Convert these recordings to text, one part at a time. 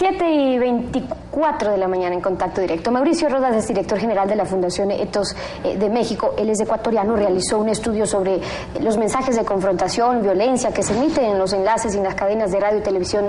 7:24 de la mañana en Contacto Directo. Mauricio Rodas es director general de la Fundación Ethos de México. Él es ecuatoriano, realizó un estudio sobre los mensajes de confrontación, violencia que se emiten en los enlaces y en las cadenas de radio y televisión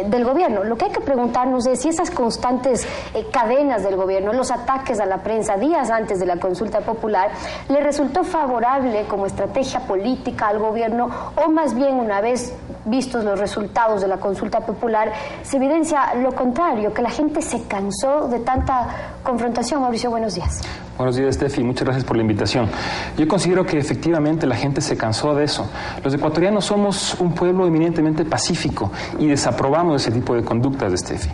del gobierno. Lo que hay que preguntarnos es si esas constantes cadenas del gobierno, los ataques a la prensa días antes de la consulta popular, le resultó favorable como estrategia política al gobierno, o más bien, una vez vistos los resultados de la consulta popular, se evidencia lo contrario, que la gente se cansó de tanta confrontación. Mauricio, buenos días. Buenos días, Steffi. Muchas gracias por la invitación. Yo considero que efectivamente la gente se cansó de eso. Los ecuatorianos somos un pueblo eminentemente pacífico y desaprobamos ese tipo de conductas, Steffi.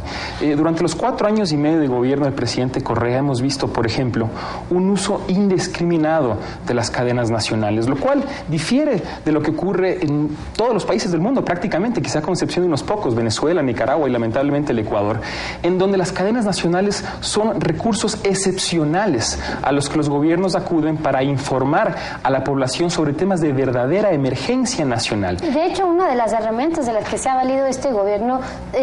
Durante los 4 años y medio de gobierno del presidente Correa hemos visto, por ejemplo, un uso indiscriminado de las cadenas nacionales, lo cual difiere de lo que ocurre en todos los países del mundo prácticamente, quizá con excepción de unos pocos, Venezuela, Nicaragua y lamentablemente el Ecuador, en donde las cadenas nacionales son recursos excepcionales a los que los gobiernos acuden para informar a la población sobre temas de verdadera emergencia nacional. De hecho, una de las herramientas de las que se ha valido este gobierno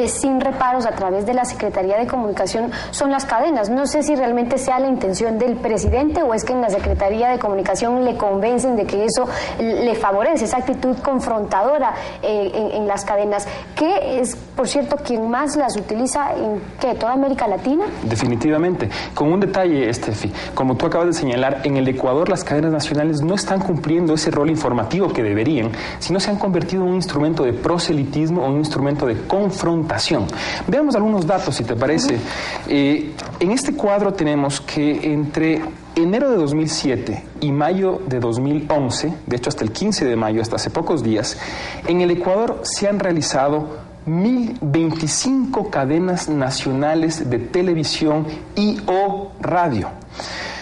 sin reparos a través de la Secretaría de Comunicación son las cadenas. No sé si realmente sea la intención del presidente o es que en la Secretaría de Comunicación le convencen de que eso le favorece, esa actitud confrontadora en las cadenas, que es, por cierto, quien más las utiliza en toda América Latina. Definitivamente. Con un detalle, Steffi, como tú acabas de señalar, en el Ecuador las cadenas nacionales no están cumpliendo ese rol informativo que deberían, sino se han convertido en un instrumento de proselitismo o un instrumento de confrontación. Veamos algunos datos, si te parece. En este cuadro tenemos que entre enero de 2007 y mayo de 2011, de hecho hasta el 15 de mayo, hasta hace pocos días, en el Ecuador se han realizado 1025 cadenas nacionales de televisión y o radio,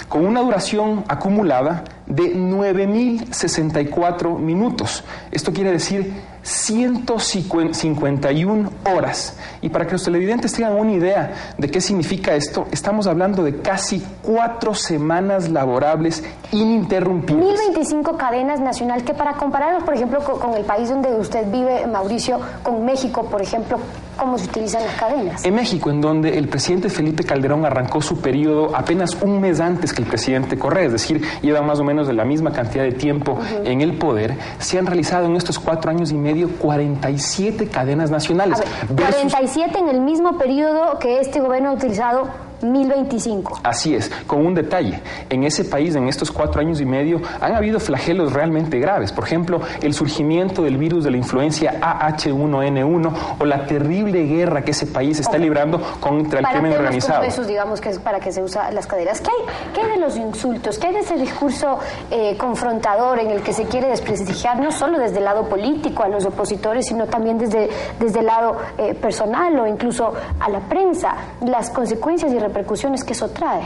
con una duración acumulada de 9.064 minutos. Esto quiere decir 151 horas. Y para que los televidentes tengan una idea de qué significa esto, estamos hablando de casi 4 semanas laborables ininterrumpidas. 1025 cadenas nacionales, que para compararlos, por ejemplo, con el país donde usted vive, Mauricio, con México, por ejemplo, ¿cómo se utilizan las cadenas? En México, en donde el presidente Felipe Calderón arrancó su periodo apenas un mes antes que el presidente Correa, es decir, lleva más o menos de la misma cantidad de tiempo en el poder, se han realizado en estos 4 años y medio 47 cadenas nacionales. A ver, 47 en el mismo periodo que este gobierno ha utilizado 1025. Así es, con un detalle. En ese país, en estos 4 años y medio, han habido flagelos realmente graves. Por ejemplo, el surgimiento del virus de la influencia AH1N1 o la terrible guerra que ese país está librando contra el crimen organizado. Para esos, digamos, que es para que se usan las cadenas. ¿Qué hay de los insultos? ¿Qué hay de ese discurso confrontador en el que se quiere desprestigiar no solo desde el lado político a los opositores, sino también desde el lado personal o incluso a la prensa? Las consecuencias y repercusiones que eso trae.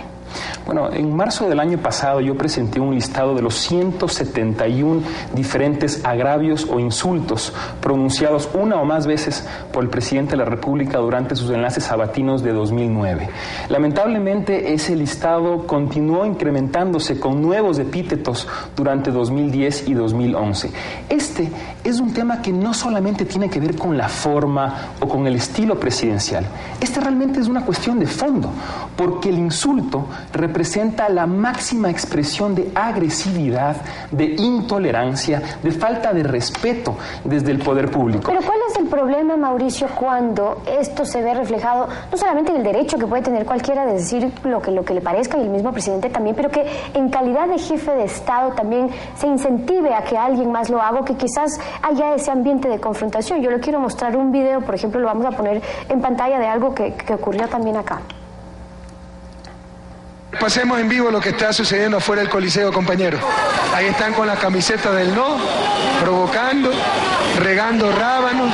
Bueno, en marzo del año pasado yo presenté un listado de los 171 diferentes agravios o insultos pronunciados una o más veces por el presidente de la República durante sus enlaces sabatinos de 2009. Lamentablemente ese listado continuó incrementándose con nuevos epítetos durante 2010 y 2011. Este es un tema que no solamente tiene que ver con la forma o con el estilo presidencial. Este realmente es una cuestión de fondo, porque el insulto representa la máxima expresión de agresividad, de intolerancia, de falta de respeto desde el poder público. Pero ¿cuál es el problema, Mauricio, cuando esto se ve reflejado no solamente en el derecho que puede tener cualquiera de decir lo que le parezca, y el mismo presidente también, pero que en calidad de jefe de Estado también se incentive a que alguien más lo haga, o que quizás haya ese ambiente de confrontación? Yo le quiero mostrar un video, por ejemplo, lo vamos a poner en pantalla, de algo que ocurrió también acá. Pasemos en vivo lo que está sucediendo afuera del Coliseo, compañeros. Ahí están con la camiseta del no, provocando, regando rábanos.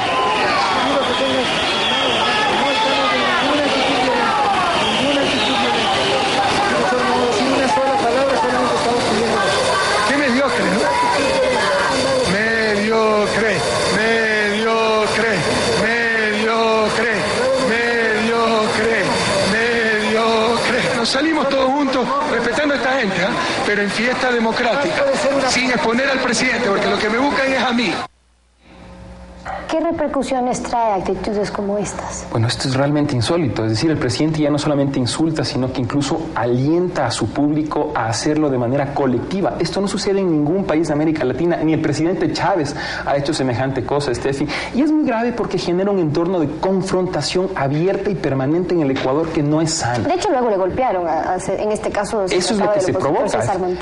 Qué mediocre, ¿no? Mediocre, mediocre, mediocre, mediocre, mediocre. Nos salimos todos juntos respetando a esta gente, ¿eh? Pero en fiesta democrática, sin exponer al presidente, porque lo que me buscan es a mí. ¿qué repercusiones trae actitudes como estas? Bueno, esto es realmente insólito. Es decir, el presidente ya no solamente insulta, sino que incluso alienta a su público a hacerlo de manera colectiva. Esto no sucede en ningún país de América Latina, ni el presidente Chávez ha hecho semejante cosa, Steffi. Y es muy grave porque genera un entorno de confrontación abierta y permanente en el Ecuador que no es sano. De hecho, luego le golpearon, en este caso... Eso es lo que se provoca,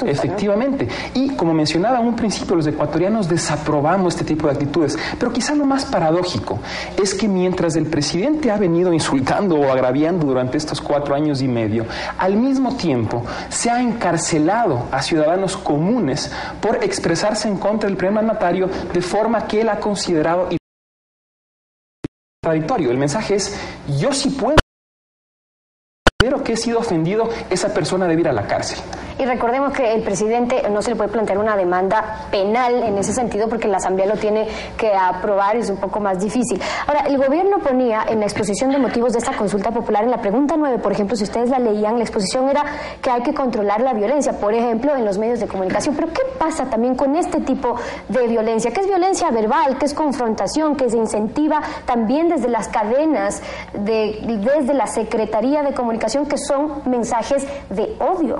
efectivamente. ¿No? Y como mencionaba en un principio, los ecuatorianos desaprobamos este tipo de actitudes. Pero quizá lo más paradójico es que mientras el presidente ha venido insultando o agraviando durante estos 4 años y medio, al mismo tiempo se ha encarcelado a ciudadanos comunes por expresarse en contra del primer mandatario de forma que él ha considerado contradictorio. El mensaje es: yo sí puedo, pero que he sido ofendido, esa persona debe ir a la cárcel. Y recordemos que el presidente no se le puede plantear una demanda penal en ese sentido porque la Asamblea lo tiene que aprobar y es un poco más difícil. Ahora, el gobierno ponía en la exposición de motivos de esta consulta popular, en la pregunta 9, por ejemplo, si ustedes la leían, la exposición era que hay que controlar la violencia, por ejemplo, en los medios de comunicación. Pero ¿qué pasa también con este tipo de violencia? ¿Qué es violencia verbal? ¿Qué es confrontación? Que se incentiva también desde las cadenas, desde la Secretaría de Comunicación, que son mensajes de odio.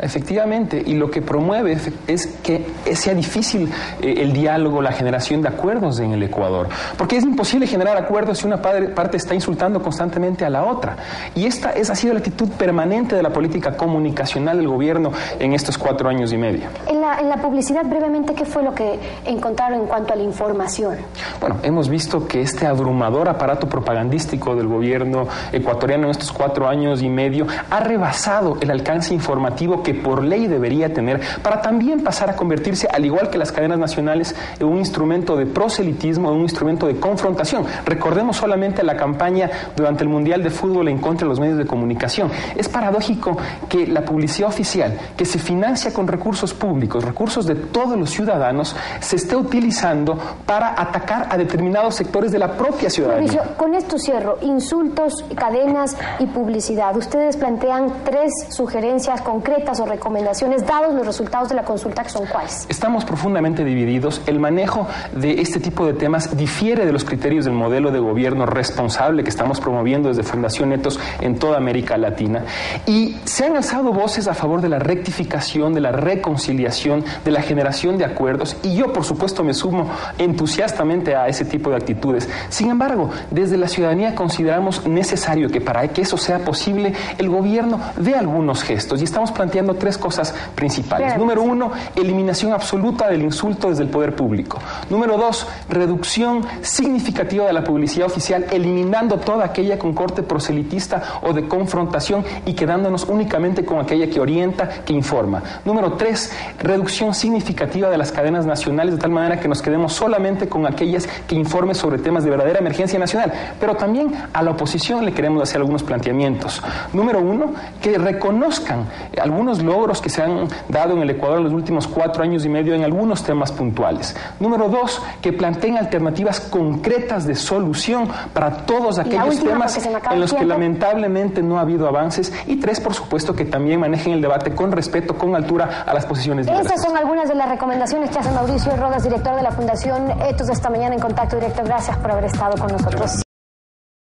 Efectivamente, y lo que promueve es que sea difícil el diálogo, la generación de acuerdos en el Ecuador, porque es imposible generar acuerdos si una parte está insultando constantemente a la otra, y esta ha sido la actitud permanente de la política comunicacional del gobierno en estos 4 años y medio. En la publicidad, brevemente, ¿qué fue lo que encontraron en cuanto a la información? Bueno, hemos visto que este abrumador aparato propagandístico del gobierno ecuatoriano en estos 4 años y medio ha rebasado el alcance informativo que por ley debería tener, para también pasar a convertirse, al igual que las cadenas nacionales, en un instrumento de proselitismo, en un instrumento de confrontación. Recordemos solamente la campaña durante el Mundial de Fútbol en contra de los medios de comunicación. Es paradójico que la publicidad oficial, que se financia con recursos públicos, recursos de todos los ciudadanos, se esté utilizando para atacar a determinados sectores de la propia ciudadanía. Mauricio, con esto cierro. Insultos, cadenas y publicidad. Ustedes plantean 3 sugerencias concretas o recomendaciones, dados los resultados de la consulta, que son ¿cuáles? Estamos profundamente divididos. El manejo de este tipo de temas difiere de los criterios del modelo de gobierno responsable que estamos promoviendo desde Fundación Ethos en toda América Latina. Y se han alzado voces a favor de la rectificación, de la reconciliación, de la generación de acuerdos, y yo, por supuesto, me sumo entusiastamente a ese tipo de actitudes. Sin embargo, desde la ciudadanía consideramos necesario que para que eso sea posible, el gobierno dé algunos gestos, y estamos planteando 3 cosas principales. Número 1, eliminación absoluta del insulto desde el poder público. Número 2, reducción significativa de la publicidad oficial, eliminando toda aquella con corte proselitista o de confrontación y quedándonos únicamente con aquella que orienta, que informa. Número 3, reducción significativa de las cadenas nacionales, de tal manera que nos quedemos solamente con aquellas que informen sobre temas de verdadera emergencia nacional. Pero también a la oposición le queremos hacer algunos planteamientos. Número 1, que reconozcan algunos logros que se han dado en el Ecuador en los últimos 4 años y medio en algunos temas puntuales. Número 2, que planteen alternativas concretas de solución para todos aquellos temas en los que lamentablemente no ha habido avances. Y 3, por supuesto, que también manejen el debate con respeto, con altura a las posiciones de Esas son algunas de las recomendaciones que hace Mauricio Rodas, director de la Fundación Ethos, esta mañana en Contacto Directo. Gracias por haber estado con nosotros.